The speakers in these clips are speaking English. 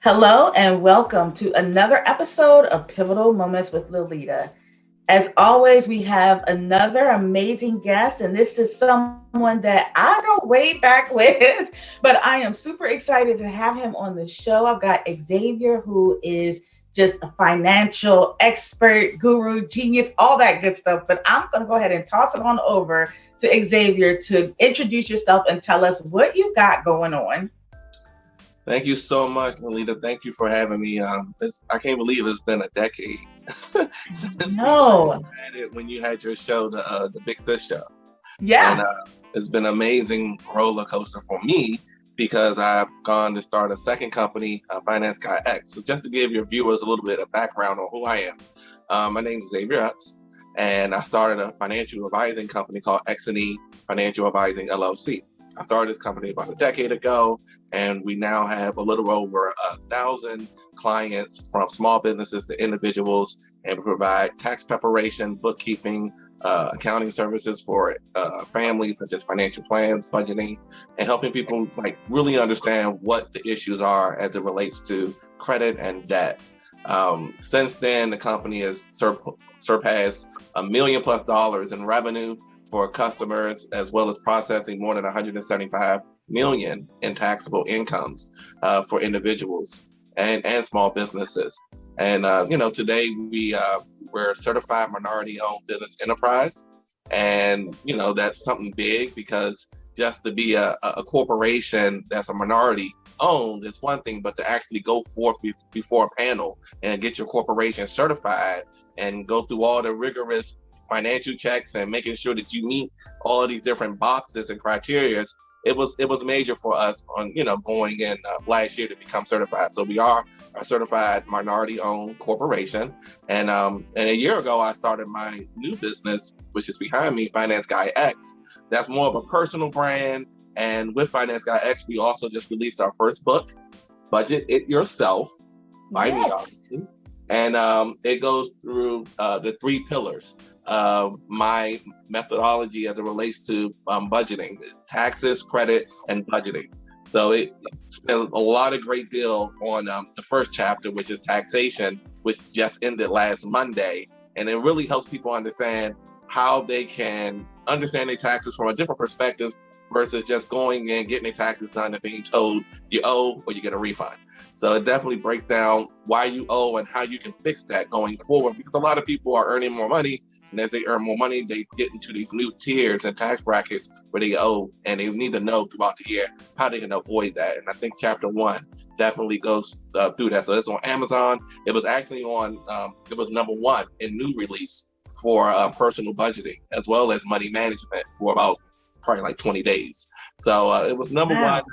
Hello and welcome to another episode of Pivotal Moments with Lolita. As always, we have another amazing guest, and this is someone that I go way back with, but I am super excited to have him on the show. I've got Xavier, who is just a financial expert, guru, genius, all that good stuff. But I'm going to go ahead and toss it on over to Xavier to introduce yourself and tell us what you got going on. Thank you so much, Lolita. Thank you for having me. I can't believe it's been a decade since No. we had it when you had your show, the Big Sis Show. Yeah. And it's been an amazing roller coaster for me because I've gone to start a second company, Finance Guy X. So just to give your viewers a little bit of background on who I am, my name is Xavier Epps, and I started a financial advising company called 𝐏𝐢𝐯𝐯 Financial Advising LLC. I started this company about a decade ago, and we now have a little over 1,000 clients from small businesses to individuals, and we provide tax preparation, bookkeeping, accounting services for families, such as financial plans, budgeting, and helping people really understand what the issues are as it relates to credit and debt. Since then, the company has surpassed $1 million+ in revenue for customers, as well as processing more than 175 million in taxable incomes for individuals and small businesses. And today we're a certified minority-owned business enterprise, and that's something big, because just to be a corporation that's a minority owned is one thing, but to actually go forth before a panel and get your corporation certified and go through all the rigorous financial checks and making sure that you meet all of these different boxes and criteria, it was major for us on going in last year to become certified. So we are a certified minority-owned corporation, and a year ago I started my new business, which is behind me, Finance Guy X. That's more of a personal brand, and with Finance Guy X, we also just released our first book, Budget It Yourself, by me, obviously. And it goes through the 3 pillars of my methodology as it relates to budgeting: taxes, credit, and budgeting. So it spent a great deal on the first chapter, which is taxation, which just ended last Monday. And it really helps people understand how they can understand their taxes from a different perspective versus just going and getting their taxes done and being told you owe or you get a refund. So it definitely breaks down why you owe and how you can fix that going forward, because a lot of people are earning more money, and as they earn more money, they get into these new tiers and tax brackets where they owe, and they need to know throughout the year how they can avoid that. And I think chapter 1 definitely goes through that. So it's on Amazon. It was actually on, it was number 1 in new release for personal budgeting, as well as money management, for about probably 20 days. So it was number 1,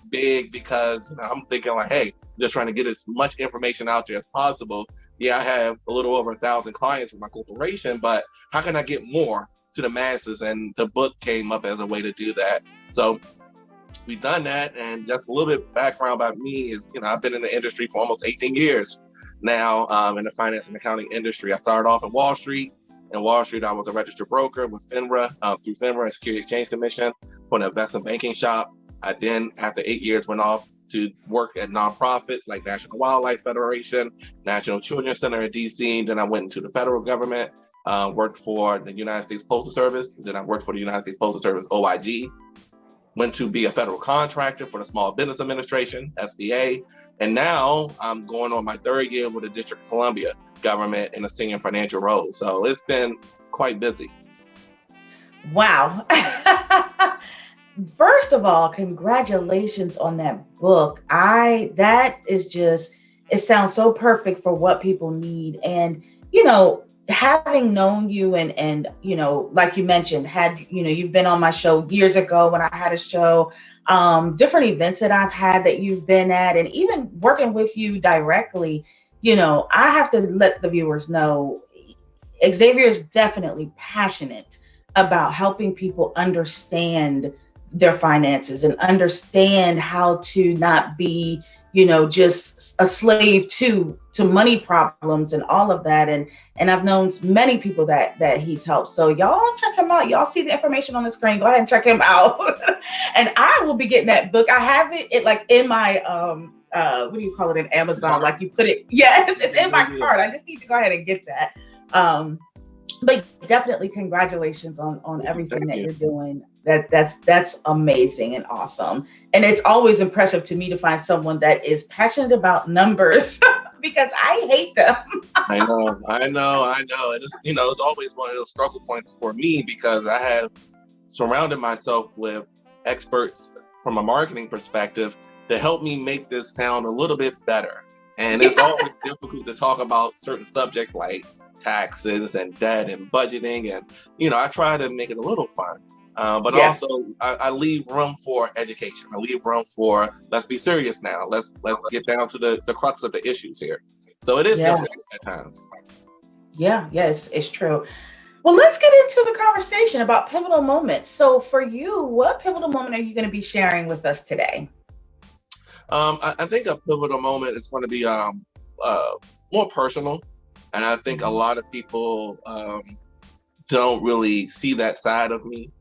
big, because I'm thinking hey, just trying to get as much information out there as possible. Yeah, I have a little over 1,000 clients with my corporation, but how can I get more to the masses? And the book came up as a way to do that. So we've done that. And just a little bit background about me is, I've been in the industry for almost 18 years now, in the finance and accounting industry. I started off in Wall Street. In Wall Street, I was a registered broker with FINRA, through FINRA and Securities Exchange Commission, for an investment banking shop. I then, after 8 years, went off to work at nonprofits like National Wildlife Federation, National Children's Center in DC. Then I went into the federal government, worked for the United States Postal Service. Then I worked for the United States Postal Service, OIG. Went to be a federal contractor for the Small Business Administration, SBA. And now I'm going on my 3rd year with the District of Columbia government in a senior financial role. So it's been quite busy. Wow. First of all, congratulations on that book. That is just, it sounds so perfect for what people need. And, having known you and like you mentioned, you've been on my show years ago when I had a show, different events that I've had that you've been at, and even working with you directly, I have to let the viewers know Xavier is definitely passionate about helping people understand their finances and understand how to not be, just a slave to money problems and all of that. And I've known many people that he's helped. So y'all check him out. Y'all see the information on the screen. Go ahead and check him out. And I will be getting that book. I have it like in my what do you call it, in Amazon? Like you put it, yes, it's in my cart. I just need to go ahead and get that. But definitely congratulations on everything that you're doing. That's amazing and awesome. And it's always impressive to me to find someone that is passionate about numbers because I hate them. I know. It's always one of those struggle points for me because I have surrounded myself with experts from a marketing perspective to help me make this sound a little bit better. And it's always difficult to talk about certain subjects like taxes and debt and budgeting. And, I try to make it a little fun. But also I leave room for education. I leave room for, let's be serious now. Let's get down to the crux of the issues here. So it is difficult at times. Yes, it's true. Well, let's get into the conversation about pivotal moments. So for you, what pivotal moment are you going to be sharing with us today? I think a pivotal moment is going to be more personal. And I think a lot of people don't really see that side of me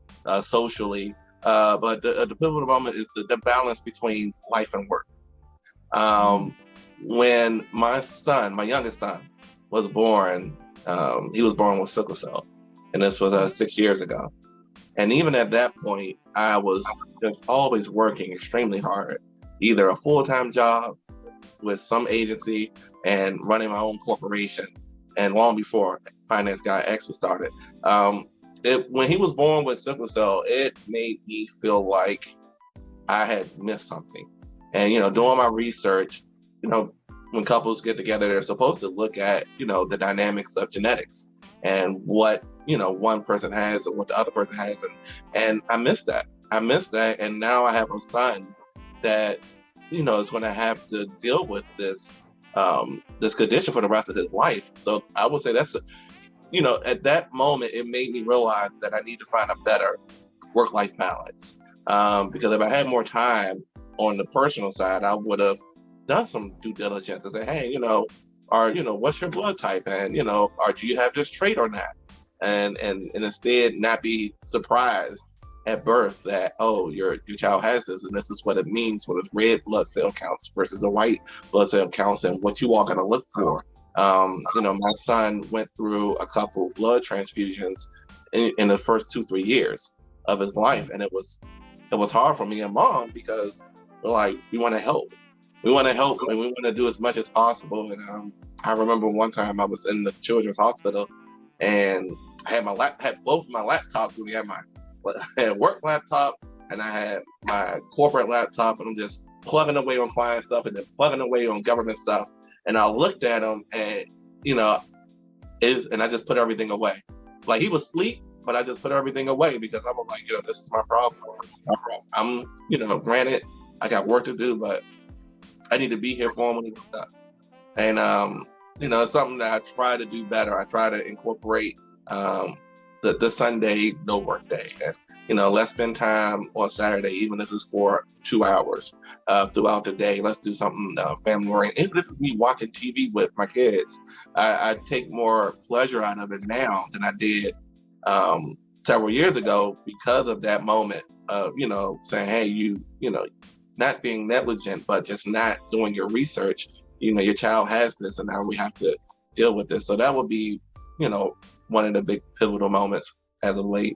socially. But the pivotal moment is the balance between life and work. When my youngest son, was born, he was born with sickle cell. And this was 6 years ago. And even at that point, I was just always working extremely hard, either a full-time job with some agency and running my own corporation. And long before Finance Guy X was started, when he was born with sickle cell, it made me feel like I had missed something. And, doing my research, when couples get together, they're supposed to look at, the dynamics of genetics and what, one person has and what the other person has. And I missed that. And now I have a son that, is going to have to deal with this condition for the rest of his life. So I would say that's, at that moment, it made me realize that I need to find a better work-life balance. Because if I had more time on the personal side, I would have done some due diligence and say, hey, what's your blood type? And, do you have this trait or not? And instead not be surprised at birth that, oh, your child has this, and this is what it means for the red blood cell counts versus the white blood cell counts and what you are going to look for. My son went through a couple blood transfusions in the first 2-3 years of his life. And it was hard for me and mom because we're like, we want to help. We want to help and we want to do as much as possible. And I remember one time I was in the children's hospital and I had both my laptops with me. I had work laptop and I had my corporate laptop, and I'm just plugging away on client stuff and then plugging away on government stuff. And I looked at him and, and I just put everything away. Like he was asleep, but I just put everything away because I was like, this is my problem. I'm, granted, I got work to do, but I need to be here for him when he wakes up. And, it's something that I try to do better. I try to incorporate the Sunday no work day. And, let's spend time on Saturday, even if it's for 2 hours throughout the day. Let's do something family oriented. Even if it's me watching TV with my kids, I take more pleasure out of it now than I did several years ago because of that moment of, saying, hey, you not being negligent, but just not doing your research. Your child has this and now we have to deal with this. So that would be, one of the big pivotal moments as of late.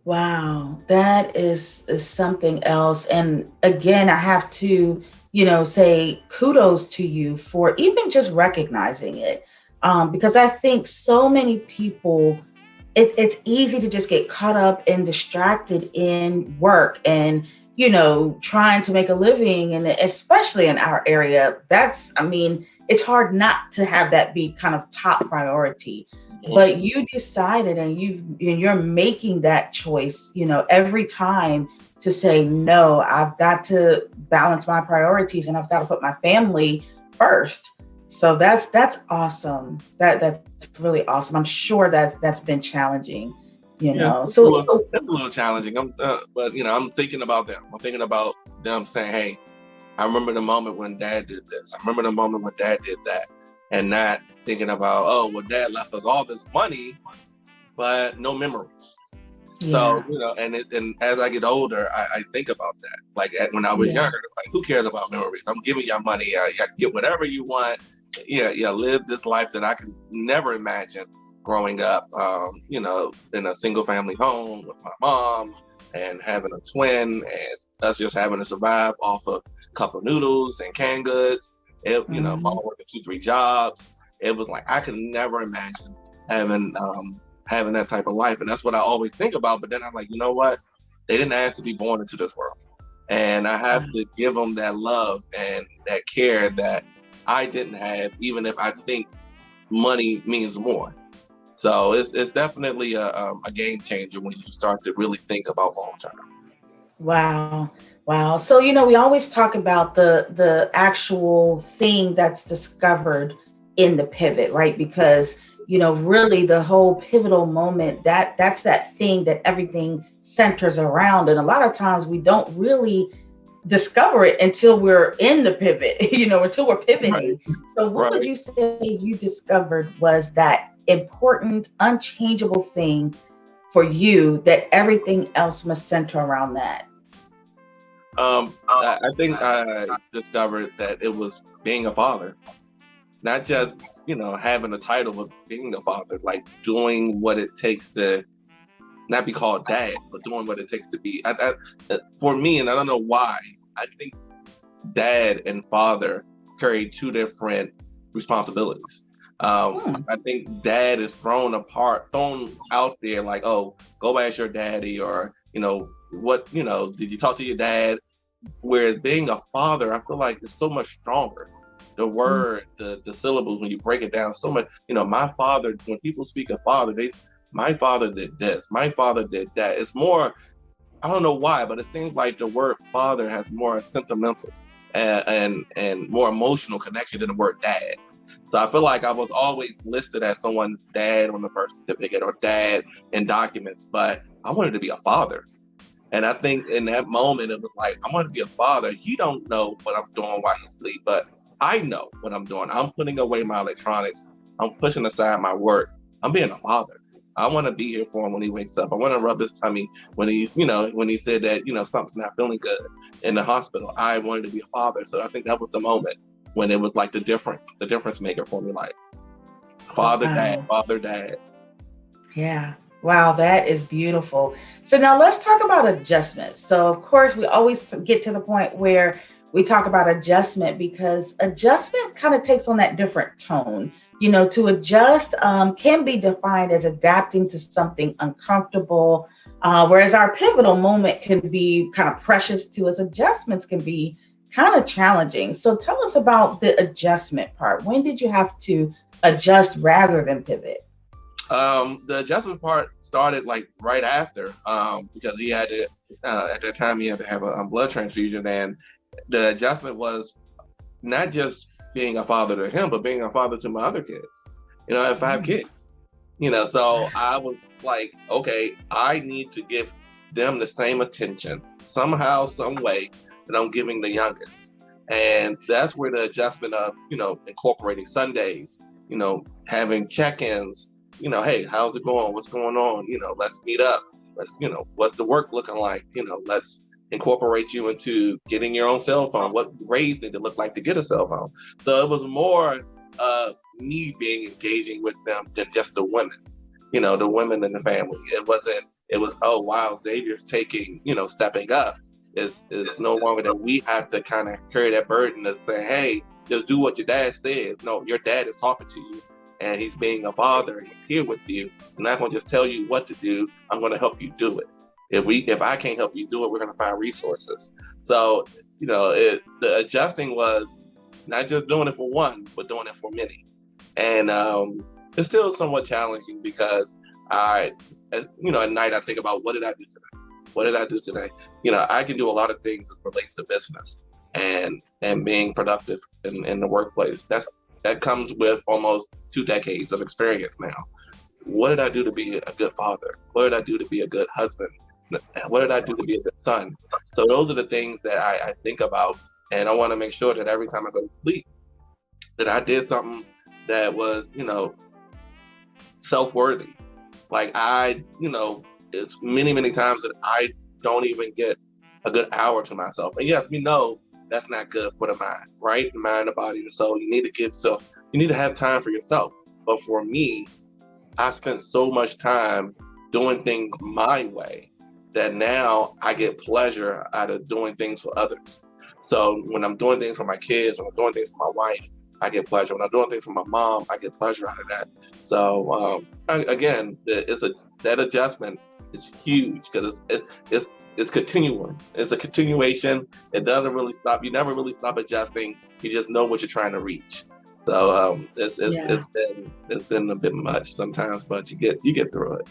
Wow, that is something else. And again, I have to, say kudos to you for even just recognizing it. Because I think so many people, it's easy to just get caught up and distracted in work and, trying to make a living. And especially in our area, it's hard not to have that be kind of top priority. But you decided and you're making that choice, every time to say, no, I've got to balance my priorities and I've got to put my family first. So that's awesome. That's really awesome. I'm sure that's been challenging, It's a little challenging. But I'm thinking about them. I'm thinking about them saying, hey, I remember the moment when dad did this. I remember the moment when dad did that. And not thinking about, oh, well, dad left us all this money, but no memories. So, and as I get older, I think about that. Like when I was younger, like, who cares about memories? I'm giving you money. You get whatever you want. Live this life that I could never imagine growing up, in a single family home with my mom and having a twin and us just having to survive off a cup of noodles and canned goods. Mom working 2-3 jobs. It was like, I could never imagine having that type of life. And that's what I always think about. But then I'm like, you know what? They didn't ask to be born into this world. And I have to give them that love and that care that I didn't have, even if I think money means more. So it's definitely a game changer when you start to really think about long term. Wow. Wow. So, we always talk about the actual thing that's discovered in the pivot, right? Because, really the whole pivotal moment, that's that thing that everything centers around. And a lot of times we don't really discover it until we're in the pivot, until we're pivoting. Right. So what would you say you discovered was that important, unchangeable thing for you that everything else must center around that? I think I discovered that it was being a father, not just, having a title of being a father, like doing what it takes to not be called dad, but doing what it takes to be. For me, and I don't know why, I think dad and father carry two different responsibilities. I think dad is thrown out there like, oh, go ask your daddy, or, did you talk to your dad? Whereas being a father, I feel like it's so much stronger. The word, the syllables, when you break it down so much, my father, when people speak of father, my father did this, my father did that. It's more, I don't know why, but it seems like the word father has more sentimental and more emotional connection than the word dad. So I feel like I was always listed as someone's dad on the birth certificate or dad in documents, but I wanted to be a father. And I think in that moment, it was like, I want to be a father. He don't know what I'm doing while he sleeps, but I know what I'm doing. I'm putting away my electronics. I'm pushing aside my work. I'm being a father. I want to be here for him when he wakes up. I want to rub his tummy when when he said that, something's not feeling good in the hospital. I wanted to be a father. So I think that was the moment when it was like the difference maker for me, like father, dad. Yeah. Wow, that is beautiful. So now let's talk about adjustment. So of course, we always get to the point where we talk about adjustment, because adjustment kind of takes on that different tone. To adjust can be defined as adapting to something uncomfortable, whereas our pivotal moment can be kind of precious to us. Adjustments can be kind of challenging. So tell us about the adjustment part. When did you have to adjust rather than pivot? The adjustment part started like right after, because he had to, at that time, he had to have a blood transfusion. And the adjustment was not just being a father to him, but being a father to my other kids. I have 5 kids, so I was like, okay, I need to give them the same attention somehow, some way that I'm giving the youngest. And that's where the adjustment of, incorporating Sundays, having check-ins, hey, how's it going? What's going on? Let's meet up. Let's, what's the work looking like? Let's incorporate you into getting your own cell phone. What grades need to look like to get a cell phone? So it was more me being engaging with them than just the women, the women in the family. It was, oh, wow, Xavier's taking, stepping up. It's no longer that we have to kind of carry that burden of saying, hey, just do what your dad says. No, your dad is talking to you, and he's being a father. He's here with you. I'm not going to just tell you what to do. I'm going to help you do it. If I can't help you do it, we're going to find resources. So, the adjusting was not just doing it for one, but doing it for many. And it's still somewhat challenging because at night I think about, what did I do today? What did I do today? I can do a lot of things as relates to business and being productive in the workplace. That comes with almost 2 decades of experience now. What did I do to be a good father? What did I do to be a good husband? What did I do to be a good son? So those are the things that I think about And I want to make sure that every time I go to sleep, that I did something that was, self-worthy. Like it's many, many times that I don't even get a good hour to myself. And yes, we know that's not good for the mind, right? The mind, the body, the soul. You need to have time for yourself. But for me, I spent so much time doing things my way that now I get pleasure out of doing things for others. So when I'm doing things for my kids, when I'm doing things for my wife, I get pleasure. When I'm doing things for my mom, I get pleasure out of that. So again, that adjustment is huge because it's continuing. It's a continuation. It doesn't really stop. You never really stop adjusting. You just know what you're trying to reach. So it's been a bit much sometimes, but you get through it.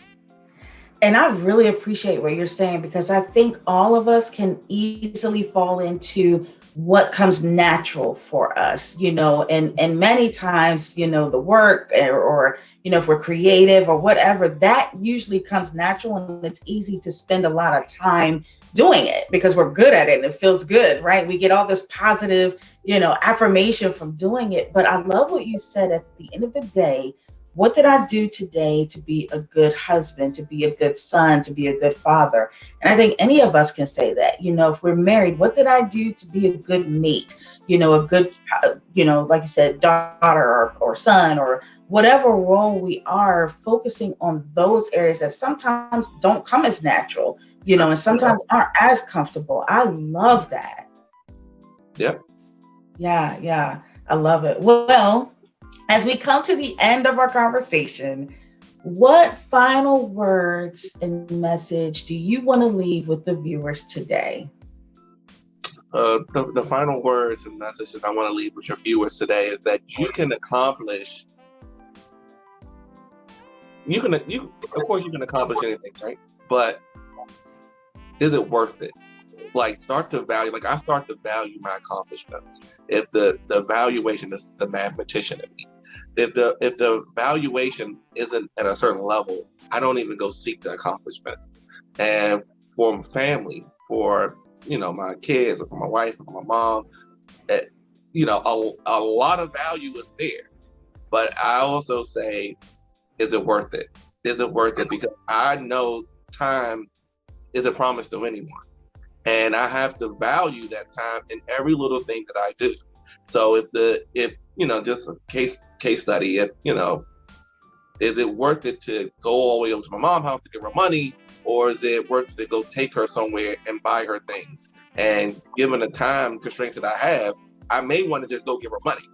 And I really appreciate what you're saying, because I think all of us can easily fall into what comes natural for us, and many times, the work, or if we're creative or whatever, that usually comes natural, and it's easy to spend a lot of time doing it because we're good at it and it feels good, right? We get all this positive, affirmation from doing it. But I love what you said. At the end of the day, what did I do today to be a good husband, to be a good son, to be a good father? And I think any of us can say that. If we're married, what did I do to be a good mate? A good, like you said, daughter or son, or whatever role we are, focusing on those areas that sometimes don't come as natural, and sometimes aren't as comfortable. I love that. Yep. Yeah. I love it. Well, as we come to the end of our conversation, what final words and message do you want to leave with the viewers today? The final words and messages I want to leave with your viewers today is that you can accomplish. Of course, you can accomplish anything, right? But is it worth it? Like, start to value. Like, I start to value my accomplishments. If the valuation is the mathematician in me, if the valuation isn't at a certain level, I don't even go seek the accomplishment. And for family, for my kids, or for my wife, or for my mom, a lot of value is there. But I also say, is it worth it? Is it worth it? Because I know time isn't promised to anyone. And I have to value that time in every little thing that I do. So if just a case study, is it worth it to go all the way over to my mom's house to give her money, or is it worth it to go take her somewhere and buy her things? And given the time constraints that I have, I may want to just go give her money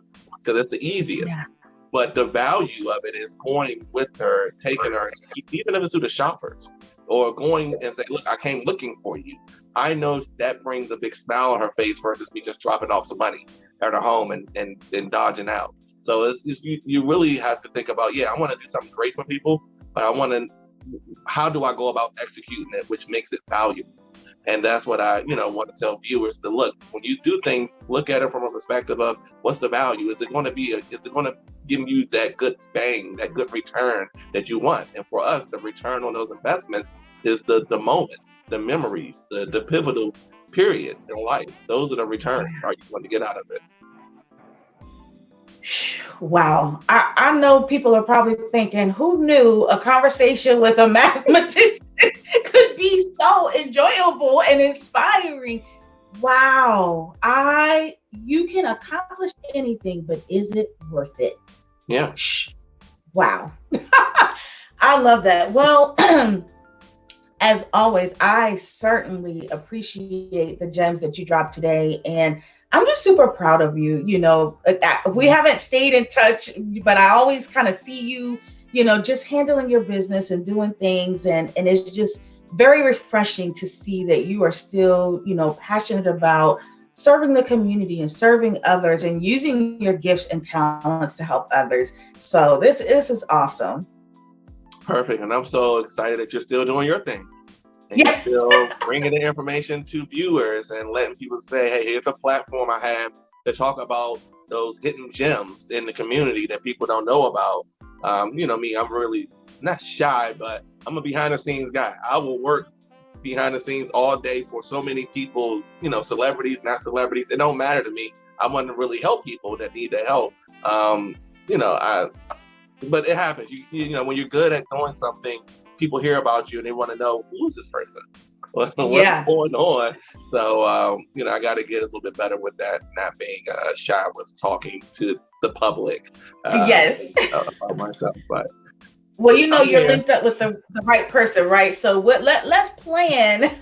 because it's the easiest. Yeah. But the value of it is going with her, taking her, even if it's to the shoppers, or going and say, look, I came looking for you. I know that brings a big smile on her face versus me just dropping off some money at her home and dodging out. So you really have to think about, I want to do something great for people, but how do I go about executing it, which makes it valuable? And that's what I, want to tell viewers to look. When you do things, look at it from a perspective of what's the value? Is it going to give you that good bang, that good return that you want? And for us, the return on those investments is the moments, the memories, the pivotal periods in life. Those are the returns you want to get out of it. Wow. I know people are probably thinking, who knew a conversation with a mathematician could be so enjoyable and inspiring? Wow. You can accomplish anything, but is it worth it? Yeah. Wow. I love that. Well, as always, I certainly appreciate the gems that you dropped today, and I'm just super proud of you. We haven't stayed in touch, but I always kind of see you, just handling your business and doing things. And it's just very refreshing to see that you are still, passionate about serving the community and serving others and using your gifts and talents to help others. So this is awesome. Perfect. And I'm so excited that you're still doing your thing. And you're still bringing the information to viewers and letting people say, hey, here's a platform I have to talk about those hidden gems in the community that people don't know about. Me, I'm really not shy, but I'm a behind the scenes guy. I will work behind the scenes all day for so many people, celebrities, not celebrities. It don't matter to me. I want to really help people that need the help. But it happens. When you're good at doing something, people hear about you and they want to know, who's this person? What's going on? So, I got to get a little bit better with that, not being shy with talking to the public. Yes. About myself, but. Well, you're linked up with the right person, right? So let's plan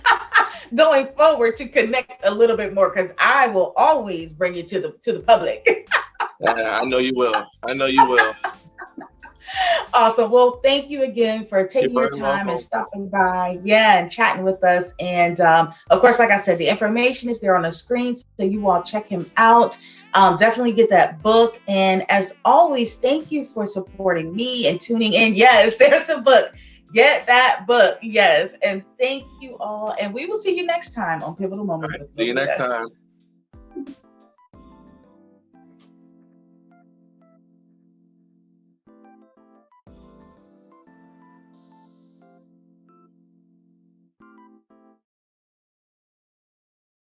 going forward to connect a little bit more, because I will always bring you to the public. I know you will. Awesome. Well, thank you again for taking your time and stopping by, and chatting with us. And of course, like I said, the information is there on the screen, so you all check him out. Definitely get that book. And as always, thank you for supporting me and tuning in. Yes, there's the book. Get that book. Yes. And thank you all. And we will see you next time on Pivotal Moments. See you next time.